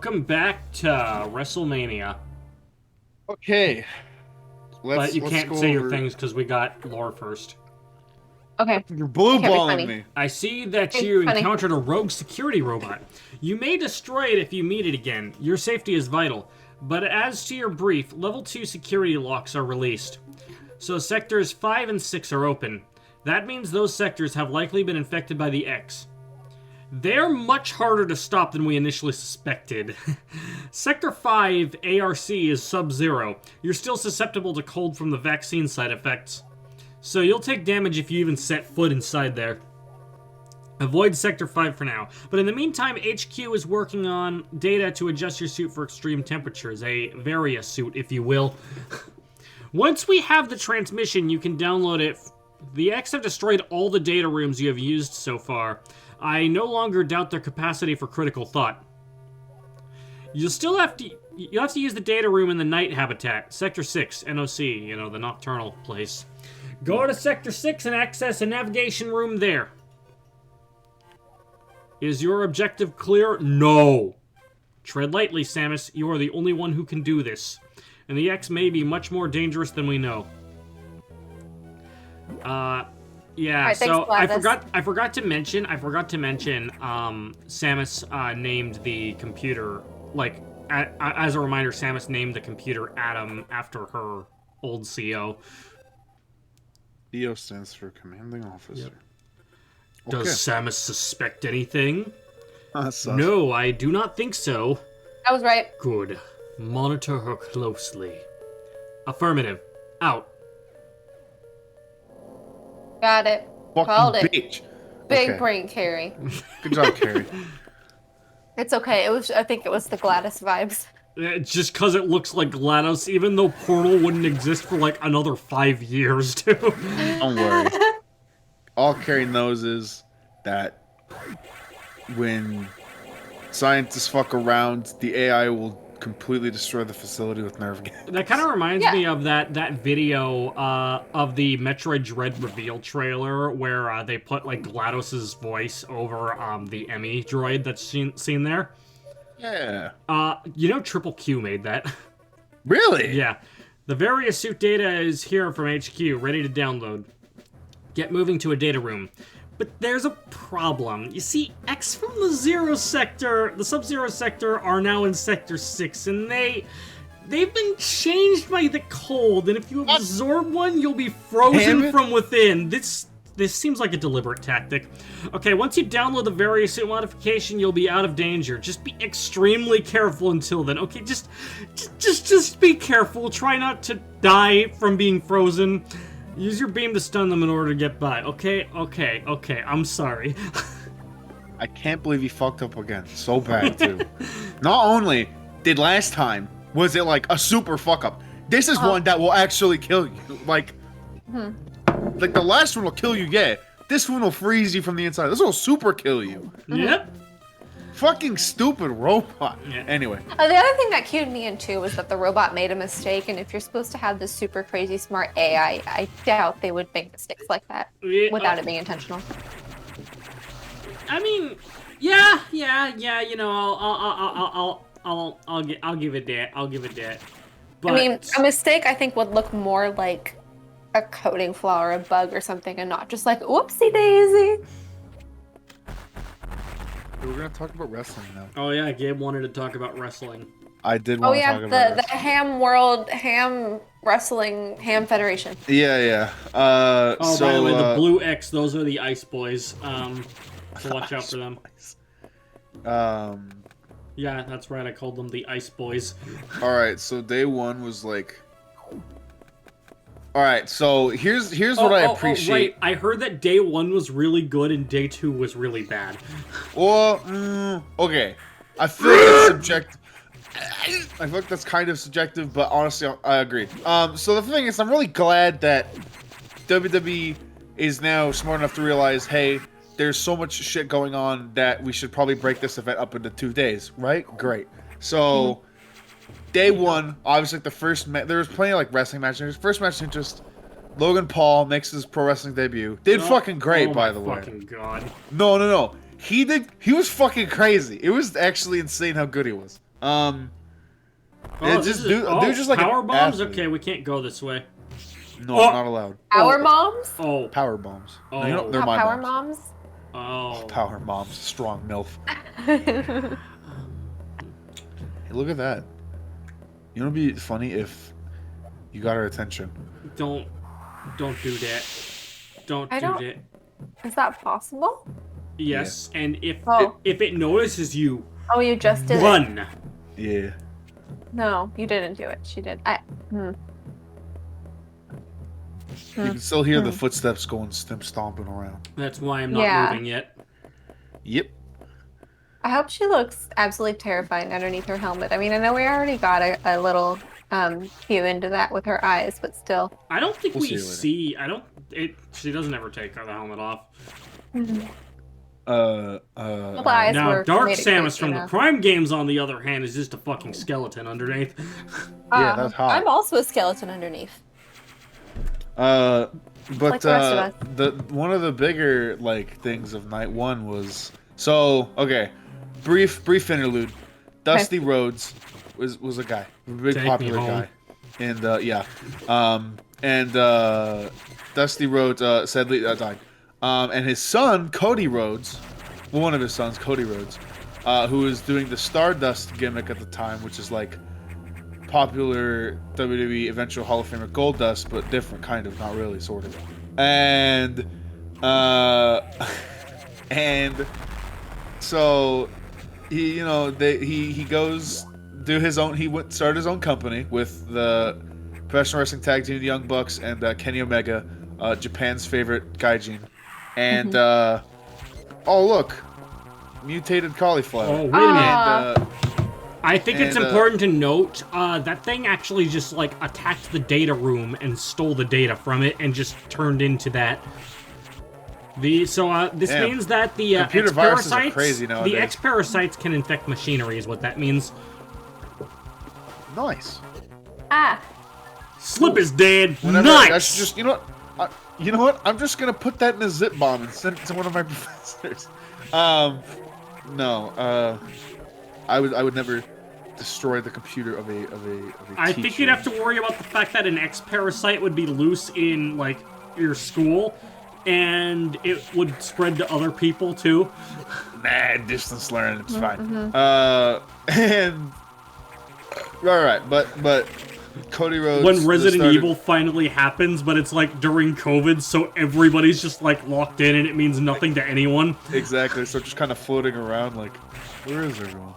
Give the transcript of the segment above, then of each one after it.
welcome back to Wrestlemania. Okay. But you can't say your over. things because we got lore first. Okay. You're blue Can't be balling funny. me. I see that It's you funny. encountered a rogue security robot. You may destroy it if you meet it again. Your safety is vital. But as to your brief, level 2 security locks are released. So sectors 5 and 6 are open. That means those sectors have likely been infected by the X. They're much harder to stop than we initially suspected. Sector 5 ARC is sub-zero. You're still susceptible to cold from the vaccine side effects. So you'll take damage if you even set foot inside there. Avoid Sector 5 for now. But in the meantime, HQ is working on data to adjust your suit for extreme temperatures. A Varia suit, if you will. Once we have the transmission, you can download it. The X have destroyed all the data rooms you have used so far. I no longer doubt their capacity for critical thought. You'll have to use the data room in the night habitat. Sector 6, NOC, the nocturnal place. Go to Sector 6 and access a navigation room there. Is your objective clear? No. Tread lightly, Samus. You are the only one who can do this. And the X may be much more dangerous than we know. Yeah, right, so thanks, I forgot to mention Samus named the computer, like, as a reminder, Samus named the computer Adam after her old CO. CO stands for commanding officer. Yep. Does Samus suspect anything? Sus. No, I do not think so. I was right. Good. Monitor her closely. Affirmative. Out. Got it. Fucking Called it. bitch. Big Okay. brain Carrie. Good job, Carrie. It's okay. I think it was the Gladys vibes. Just because it looks like GLaDOS, even though Portal wouldn't exist for like another 5 years, too. Don't worry. All Carrie knows is that when scientists fuck around, the AI will completely destroy the facility with nerve gas. That kind of reminds me of that video of the Metroid Dread reveal trailer where they put like GLaDOS's voice over the Emmy droid that's seen there. Yeah. Triple Q made that. Really? Yeah. The various suit data is here from HQ, ready to download. Get moving to a data room. But there's a problem. You see, X from the Zero Sector, the Sub-Zero Sector, are now in Sector 6, and they've been changed by the cold, and if you absorb one, you'll be frozen from within. This seems like a deliberate tactic. Okay, once you download the various suit modification, you'll be out of danger. Just be extremely careful until then. Okay, just be careful. Try not to die from being frozen. Use your beam to stun them in order to get by. Okay, I'm sorry. I can't believe he fucked up again. So bad, too. Not only did last time was it like a super fuck up, this is one that will actually kill you. Like the last one will kill you, yeah. This one will freeze you from the inside. This will super kill you. Yep. Fucking stupid robot. Yeah. Anyway. The other thing that cued me in too was that the robot made a mistake, and if you're supposed to have this super crazy smart AI, I doubt they would make mistakes like that without it being intentional. I mean, yeah. I'll give it that. But I mean, a mistake I think would look more like a coding flaw or a bug or something, and not just like whoopsie daisy. We're gonna talk about wrestling now. Oh yeah, Gabe wanted to talk about wrestling. I did want to talk about the Ham Wrestling Federation. Yeah. By the way, the blue X, those are the Ice Boys. So watch out for them. Yeah, that's right. I called them the Ice Boys. All right, so day one was like. All right, so here's what I appreciate. Right. I heard that day 1 was really good and day 2 was really bad. Well, okay. I feel like it's subjective. I feel like that's kind of subjective, but honestly, I agree. So the thing is, I'm really glad that WWE is now smart enough to realize, hey, there's so much shit going on that we should probably break this event up into 2 days, right? Great. So. Day one, obviously, like the first there was plenty of like wrestling matches. First match, just Logan Paul makes his pro wrestling debut. Did fucking great, by the way. Fucking god. No. He was fucking crazy. It was actually insane how good he was. And Oh, just this is, do just like an power bombs. athlete. Okay, we can't go this way. No, Oh. not allowed. Power moms? Oh, Power bombs. No, Oh. they're Not my power moms. moms? oh. Power moms, strong milf. Hey, look at that. You know, it'd be funny if you got her attention. Don't do that. Don't I do don't- that. Is that possible? Yes, and if Oh. it notices you, Oh, you just did it. run. Yeah. No, you didn't do it. She did. You can still hear the footsteps going stomping around. That's why I'm not Yeah. moving yet. Yep. I hope she looks absolutely terrifying underneath her helmet. I mean, I know we already got a little cue into that with her eyes, but still. I don't think We'll we see later. see. I don't. She doesn't ever take the helmet off. Well, the eyes Now, were Dark made it Samus creepy from the enough. Prime games, on the other hand, is just a fucking skeleton underneath. Yeah, that's hot. I'm also a skeleton underneath. But Like the rest of the one of the bigger things of night one was brief interlude. Dusty Rhodes was a guy, a big Take me popular home. guy, and Dusty Rhodes sadly died. And his son Cody Rhodes, one of his sons Cody Rhodes, who was doing the Stardust gimmick at the time, which is like popular WWE eventual Hall of Famer Goldust, but different, kind of, not really, sort of. And and so he goes do his own. He went start his own company with the Professional Wrestling Tag Team, the Young Bucks, and Kenny Omega, Japan's favorite gaijin. And oh look, mutated cauliflower. Oh, wait a minute. And I think it's and, important to note that thing actually just attacked the data room and stole the data from it and just turned into that. This Damn. means that the Computer X viruses are parasites, crazy nowadays. the X parasites can infect machinery, is what that means. nice. Slip is dead. Whenever Nice. I should just, you know what? I'm just gonna put that in a zip bomb and send it to one of my professors. No. I would never destroy the computer of a I think you'd have to worry about the fact that an X parasite would be loose in your school, and it would spread to other people too. Nah, distance learning, it's fine. And right, but Cody Rhodes. When Resident Evil finally happens, but it's during COVID, so everybody's just locked in, and it means nothing to anyone. Exactly. So just kind of floating around, where is everyone?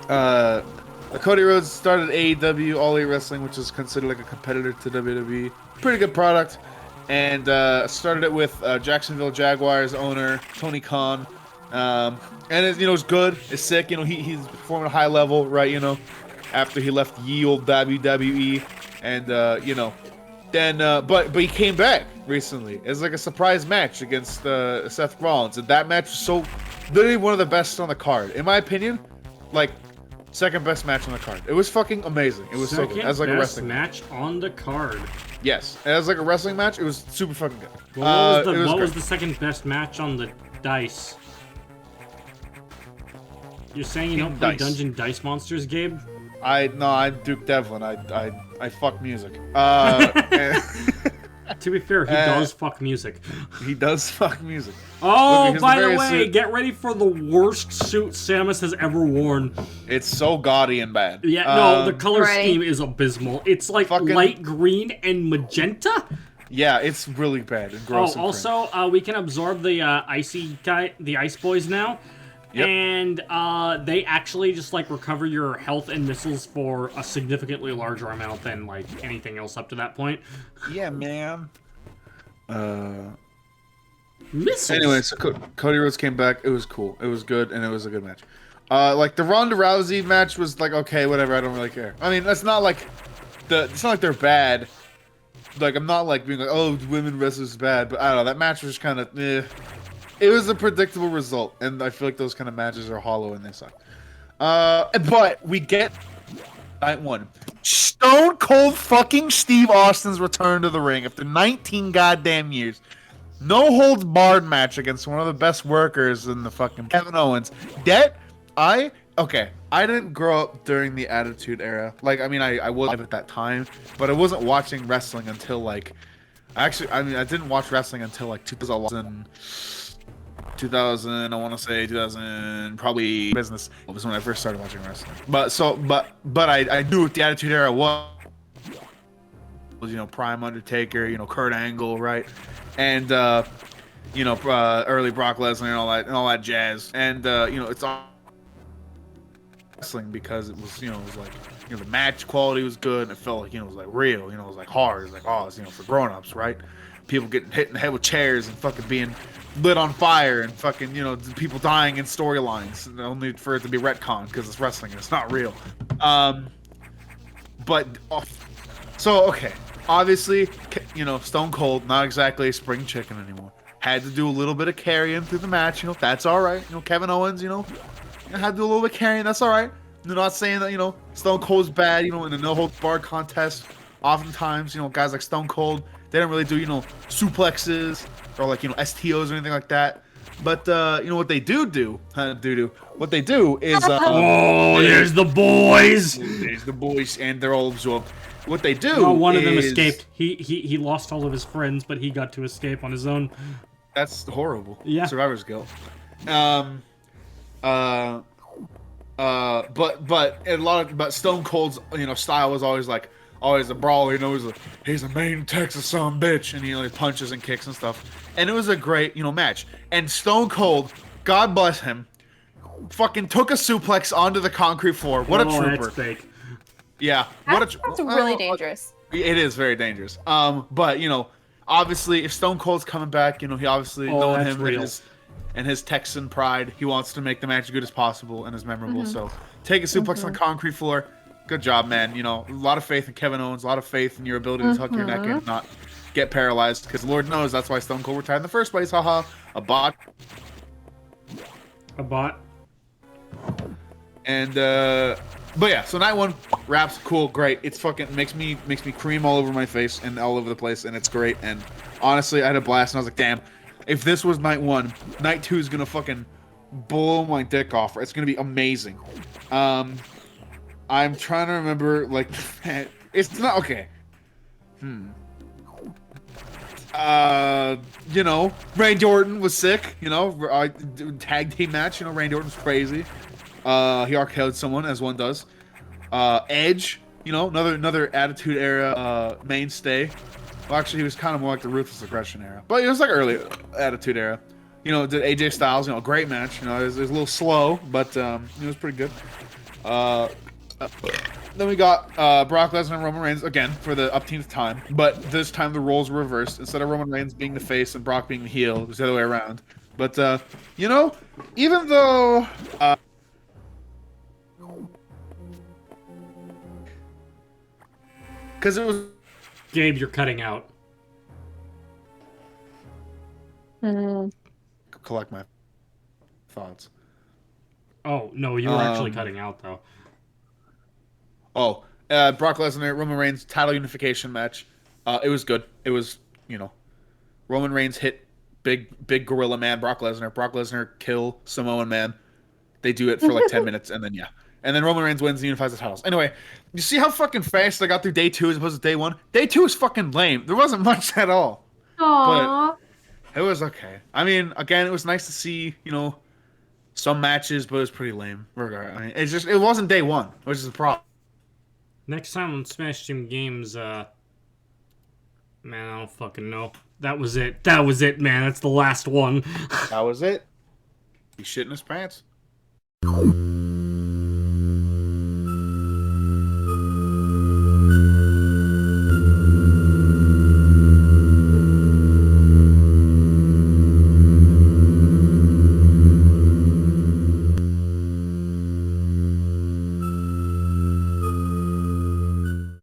Cody Rhodes started AEW, All Elite Wrestling, which is considered a competitor to WWE. Pretty good product, and started it with Jacksonville Jaguars owner Tony Khan. And it's good. It's sick. He's performing at a high level, right? After he left ye old WWE, and then but he came back recently as a surprise match against Seth Rollins, and that match was literally one of the best on the card, in my opinion. Second best match on the card. It was fucking amazing. It was so good. As a Best wrestling match on the card. Yes, as a wrestling match, it was super fucking good. Well, what was great. the second best match on the dice? You're saying you don't play Dice. Dungeon Dice Monsters, Gabe? I'm Duke Devlin. I fuck music. And To be fair, he does fuck music. he does fuck music. Oh, Look, by the various way, suit. get ready for the worst suit Samus has ever worn. It's so gaudy and bad. Yeah, no, the color Right. scheme is abysmal. It's Fucking- light green and magenta. Yeah, it's really bad and gross. Oh, and cringe. also, we can absorb the the Ice Boys now. Yep. And they actually just recover your health and missiles for a significantly larger amount than anything else up to that point. Yeah, man. Missiles. Anyway, so Cody Rhodes came back. It was cool. It was good, and it was a good match. The Ronda Rousey match was okay, whatever. I don't really care. I mean, that's not it's not they're bad. I'm not being oh, women wrestlers is bad, but I don't know. That match was just kind of It was a predictable result, and I feel those kind of matches are hollow and they suck. But we get night one. Stone Cold fucking Steve Austin's return to the ring after 19 goddamn years. No holds barred match against one of the best workers in the fucking Kevin Owens. That I okay, I didn't grow up during the Attitude Era. Like, I mean, I was alive at that time, but I wasn't watching wrestling until like, actually, I mean, I didn't watch wrestling until like 2000, I want to say 2000, probably business was when I first started watching wrestling. But I knew what the Attitude Era was, Prime Undertaker, Kurt Angle, right? And, early Brock Lesnar and all that jazz. And, it's all wrestling because it was, it was like, the match quality was good and it felt like, it was like real, it was like hard. It was like, oh, it's, for grown-ups, right? People getting hit in the head with chairs and fucking being lit on fire and fucking, people dying in storylines only for it to be retconned because it's wrestling and it's not real. Okay. Obviously, Stone Cold, not exactly a spring chicken anymore. Had to do a little bit of carrying through the match, that's all right. Kevin Owens, had to do a little bit of carrying, that's all right. I'm not saying that, Stone Cold's bad, in a no-holds-barred contest. Oftentimes, guys like Stone Cold, they don't really do, suplexes or like, STOs or anything like that. But, what they do, what they do is... there's the boys! There's the boys, and they're all absorbed. What they do well, one of them escaped. He lost all of his friends, but he got to escape on his own. That's horrible. Yeah. Survivor's guilt. But Stone Cold's style was always a brawler. He's a main Texas son of a bitch, and he punches and kicks and stuff. And it was a great match. And Stone Cold, God bless him, fucking took a suplex onto the concrete floor. What a trooper! That's fake. Yeah, that's really dangerous. It is very dangerous. But obviously, if Stone Cold's coming back, he obviously knowing him and his Texan pride, he wants to make the match as good as possible and as memorable. So take a suplex on the concrete floor. Good job, man. A lot of faith in Kevin Owens, a lot of faith in your ability to tuck your neck and not get paralyzed. Because Lord knows that's why Stone Cold retired in the first place. Haha, a bot. A bot. And but yeah, so night one wraps, cool, great. It's fucking makes me cream all over my face and all over the place, and it's great. And honestly, I had a blast, and I was like, damn, if this was night one, night two is gonna fucking blow my dick off. It's gonna be amazing. I'm trying to remember, like, it's not okay. Randy Orton was sick. Tag team match. Randy Orton was crazy. He RKO'd someone, as one does. Edge, another Attitude Era mainstay. Well, actually, he was kind of more like the Ruthless Aggression era, but it was like early Attitude Era. Did AJ Styles, great match. It was a little slow, but it was pretty good. Then we got Brock Lesnar and Roman Reigns again for the upteenth time, but this time the roles were reversed. Instead of Roman Reigns being the face and Brock being the heel, it was the other way around. But even though. Because it was... Gabe, you're cutting out. Collect my thoughts. Oh, no, you were actually cutting out, though. Oh, Brock Lesnar, Roman Reigns, title unification match. It was good. It was, Roman Reigns hit big gorilla man, Brock Lesnar. Brock Lesnar kill Samoan man. They do it for like 10 minutes, and then, yeah. And then Roman Reigns wins and unifies the titles. Anyway, you see how fucking fast I got through day 2 as opposed to day 1? Day 2 was fucking lame. There wasn't much at all. Aww. But it was okay. I mean, again, it was nice to see, some matches, but it was pretty lame. I mean, it wasn't day 1, which is the problem. Next time on Smash Team Games, man, I don't fucking know. That was it. That was it, man. That's the last one. That was it. He's shitting his pants.